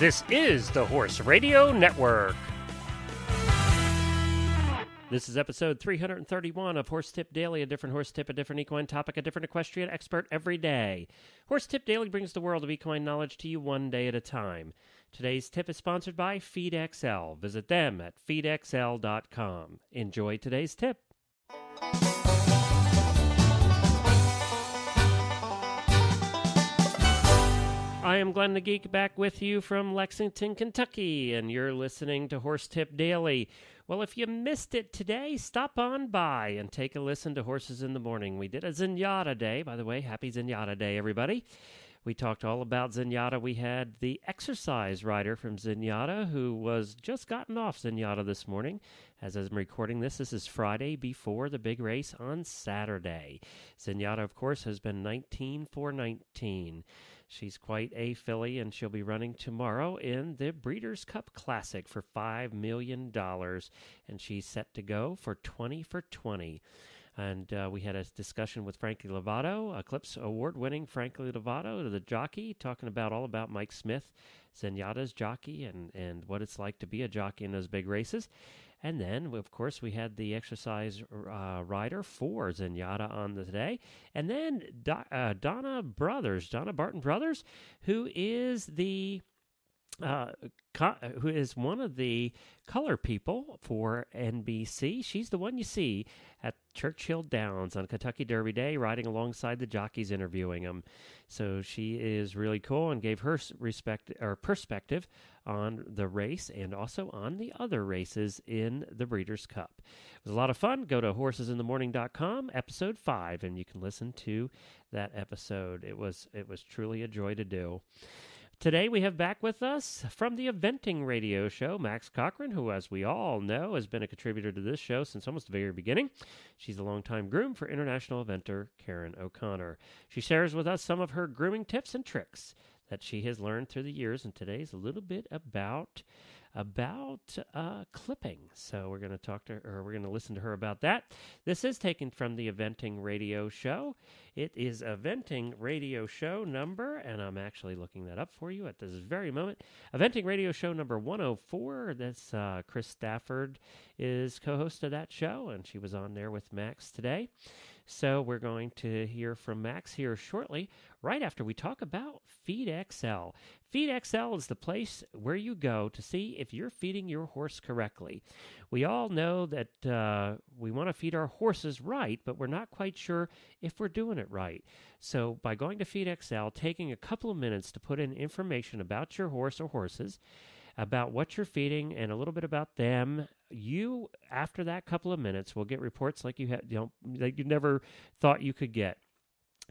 This is the Horse Radio Network. This is episode 331 of Horse Tip Daily, a different horse tip, a different equine topic, a different equestrian expert every day. Horse Tip Daily brings the world of equine knowledge to you one day at a time. Today's tip is sponsored by FeedXL. Visit them at feedxl.com. Enjoy today's tip. I am Glenn the Geek, back with you from Lexington, Kentucky, and you're listening to Horse Tip Daily. Well, if you missed it today, stop on by and take a listen to Horses in the Morning. We did a Zenyatta Day. By the way, happy Zenyatta Day, everybody. We talked all about Zenyatta. We had the exercise rider from Zenyatta who was just gotten off Zenyatta this morning. As I'm recording this is Friday before the big race on Saturday. Zenyatta, of course, has been 19 for 19. She's quite a filly, and she'll be running tomorrow in the Breeders' Cup Classic for $5 million, and she's set to go for 20 for 20. And we had a discussion with Frankie Lovato, Eclipse Award-winning Frankie Lovato, the jockey, talking all about Mike Smith, Zenyatta's jockey, and what it's like to be a jockey in those big races. And then, of course, we had the exercise rider for Zenyatta on the day. And then Donna Barton Brothers, who is one of the color people for NBC. She's the one you see at Churchill Downs on Kentucky Derby Day, riding alongside the jockeys, interviewing them. So she is really cool and gave her perspective on the race and also on the other races in the Breeders' Cup. It was a lot of fun. Go to horsesinthemorning.com, episode 5, and you can listen to that episode. It was truly a joy to do. Today we have back with us from the eventing radio show, Max Corcoran, who, as we all know, has been a contributor to this show since almost the very beginning. She's a longtime groom for international eventer Karen O'Connor. She shares with us some of her grooming tips and tricks that she has learned through the years, and today's a little bit about clipping. So we're going to talk to her, or we're going to listen to her about that. This is taken from the eventing radio show. It is eventing radio show number, and I'm actually looking that up for you at this very moment. Eventing radio show number 104. That's Chris Stafford is co-host of that show, and she was on there with Max today. So we're going to hear from Max here shortly, right after we talk about FeedXL. FeedXL is the place where you go to see if you're feeding your horse correctly. We all know that we want to feed our horses right, but we're not quite sure if we're doing it right. So by going to FeedXL, taking a couple of minutes to put in information about your horse or horses, about what you're feeding, and a little bit about them, you, after that couple of minutes, will get reports like like you never thought you could get.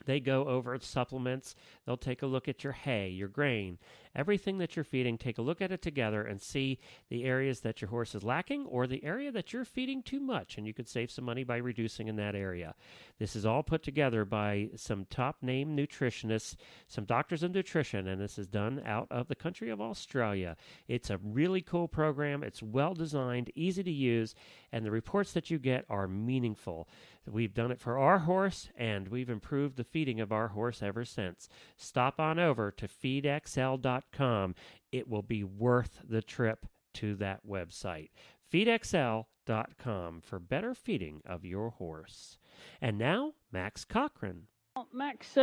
They go over supplements. They'll take a look at your hay, your grain, everything that you're feeding. Take a look at it together and see the areas that your horse is lacking or the area that you're feeding too much, and you could save some money by reducing in that area. This is all put together by some top-name nutritionists, some doctors of nutrition, and this is done out of the country of Australia. It's a really cool program. It's well-designed, easy to use, and the reports that you get are meaningful. We've done it for our horse, and we've improved the feeding of our horse ever since. Stop on over to feedxl.com. It will be worth the trip to that website. feedxl.com for better feeding of your horse. And now, Max Corcoran. Max,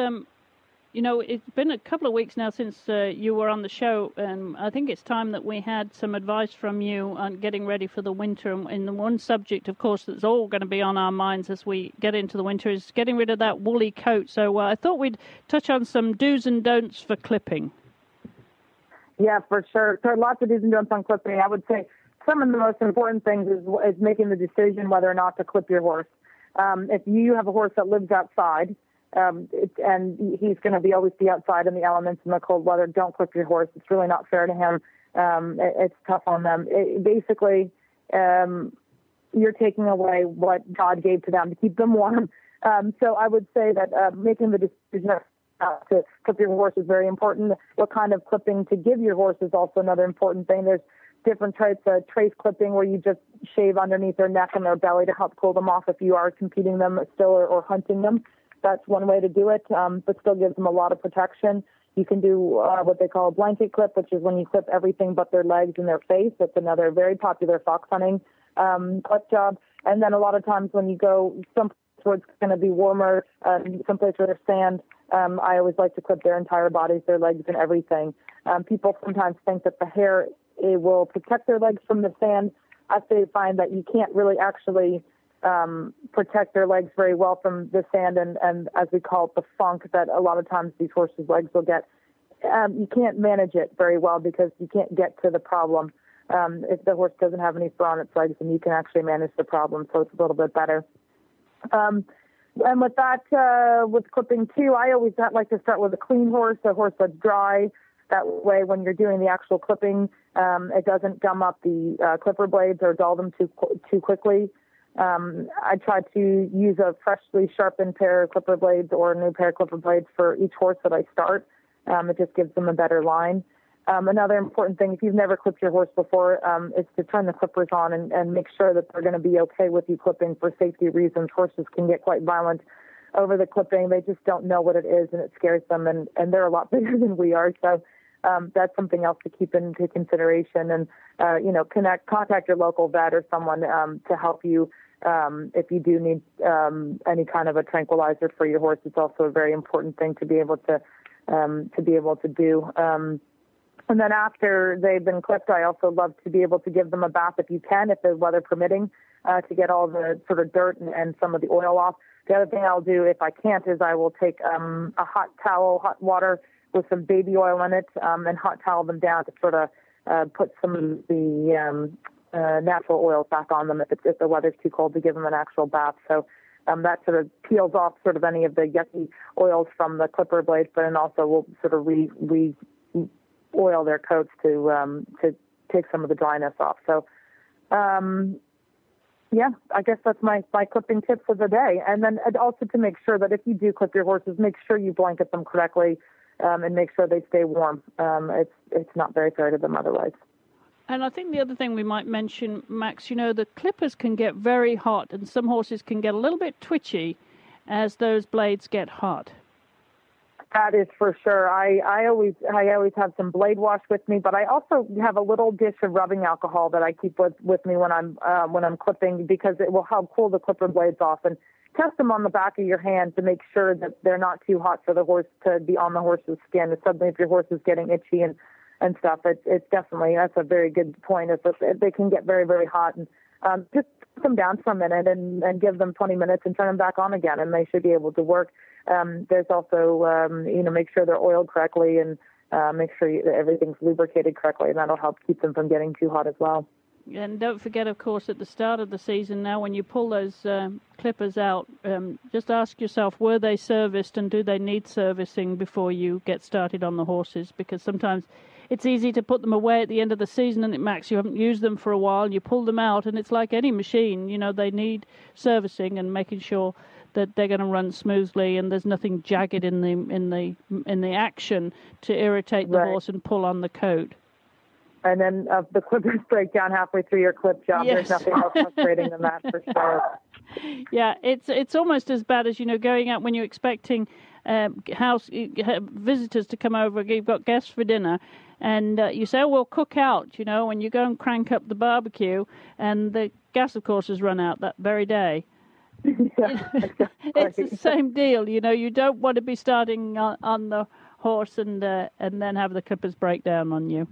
it's been a couple of weeks now since you were on the show, and I think it's time that we had some advice from you on getting ready for the winter. And the one subject, of course, that's all going to be on our minds as we get into the winter is getting rid of that woolly coat. So I thought we'd touch on some do's and don'ts for clipping. Yeah, for sure. So lots of do's and don'ts on clipping. I would say some of the most important things is making the decision whether or not to clip your horse. If you have a horse that lives outside, and he's going to always be outside in the elements in the cold weather, don't clip your horse. It's really not fair to him. It's tough on them. Basically, you're taking away what God gave to them to keep them warm. So I would say that making the decision to clip your horse is very important. What kind of clipping to give your horse is also another important thing. There's different types of trace clipping where you just shave underneath their neck and their belly to help cool them off if you are competing them still or hunting them. That's one way to do it, but still gives them a lot of protection. You can do what they call a blanket clip, which is when you clip everything but their legs and their face. That's another very popular fox hunting clip job. And then a lot of times when you go someplace where it's going to be warmer, someplace where there's sand, I always like to clip their entire bodies, their legs and everything. People sometimes think that the hair, it will protect their legs from the sand. I find that you can't really actually protect their legs very well from the sand and as we call it, the funk that a lot of times these horses' legs will get. You can't manage it very well because you can't get to the problem. If the horse doesn't have any fur on its legs, then you can actually manage the problem, so it's a little bit better. And with that, with clipping too, I always like to start with a clean horse, a horse that's dry. That way, when you're doing the actual clipping, it doesn't gum up the clipper blades or dull them too quickly. I try to use a freshly sharpened pair of clipper blades or a new pair of clipper blades for each horse that I start. It just gives them a better line. Another important thing, if you've never clipped your horse before, is to turn the clippers on and make sure that they're going to be okay with you clipping for safety reasons. Horses can get quite violent over the clipping. They just don't know what it is, and it scares them, and they're a lot bigger than we are. So that's something else to keep into consideration. And, contact your local vet or someone to help you if you do need any kind of a tranquilizer for your horse. It's also a very important thing to be able to do. And then after they've been clipped, I also love to be able to give them a bath if you can, if the weather permitting, to get all the sort of dirt and some of the oil off. The other thing I'll do if I can't is I will take a hot towel, hot water with some baby oil in it, and hot towel them down to sort of put some of the natural oils back on them if the weather's too cold to give them an actual bath. So that sort of peels off sort of any of the yucky oils from the clipper blades, but then also will sort of oil their coats to take some of the dryness off. So, I guess that's my clipping tips of the day. And then also to make sure that if you do clip your horses, make sure you blanket them correctly and make sure they stay warm. It's not very fair to them otherwise. And I think the other thing we might mention, Max, the clippers can get very hot, and some horses can get a little bit twitchy as those blades get hot. That is for sure. I always have some blade wash with me, but I also have a little dish of rubbing alcohol that I keep with me when I'm clipping, because it will help cool the clipper blades off, and test them on the back of your hand to make sure that they're not too hot for the horse to be on the horse's skin. And suddenly, if your horse is getting itchy and stuff, it's definitely, that's a very good point. Is that they can get very, very hot, and just put them down for a minute and give them 20 minutes and turn them back on again, and they should be able to work. There's also, make sure they're oiled correctly and make sure that everything's lubricated correctly, and that'll help keep them from getting too hot as well. And don't forget, of course, at the start of the season now, when you pull those clippers out, just ask yourself, were they serviced and do they need servicing before you get started on the horses? Because sometimes it's easy to put them away at the end of the season, and Max, you haven't used them for a while, and you pull them out, and it's like any machine, they need servicing and making sure that they're going to run smoothly and there's nothing jagged in the action to irritate the horse and pull on the coat. And then the clippers break down halfway through your clip job. Yes. There's nothing more frustrating than that, for sure. Yeah, it's almost as bad as going out when you're expecting house visitors to come over. You've got guests for dinner, and you say, "Oh, we'll cook out." When you go and crank up the barbecue, and the gas, of course, has run out that very day. Yeah, it's the same deal. You don't want to be starting on the horse and then have the clippers break down on you.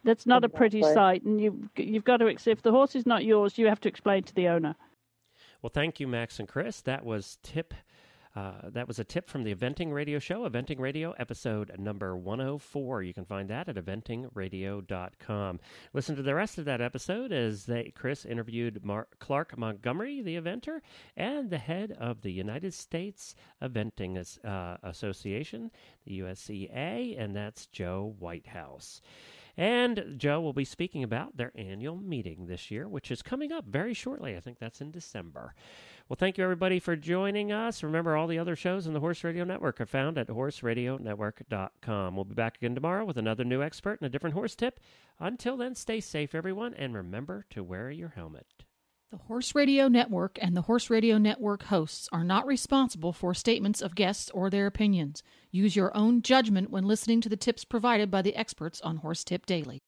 That's not a pretty sight, and you've got to, if the horse is not yours, you have to explain to the owner. Well, thank you, Max and Chris. That was a tip from the Eventing Radio Show, Eventing Radio, episode number 104. You can find that at eventingradio.com. Listen to the rest of that episode as Chris interviewed Clark Montgomery, the eventer, and the head of the United States Eventing Association, the USEA, and that's Joe Whitehouse. And Joe will be speaking about their annual meeting this year, which is coming up very shortly. I think that's in December. Well, thank you, everybody, for joining us. Remember, all the other shows on the Horse Radio Network are found at horseradionetwork.com. We'll be back again tomorrow with another new expert and a different horse tip. Until then, stay safe, everyone, and remember to wear your helmet. The Horse Radio Network and the Horse Radio Network hosts are not responsible for statements of guests or their opinions. Use your own judgment when listening to the tips provided by the experts on Horse Tip Daily.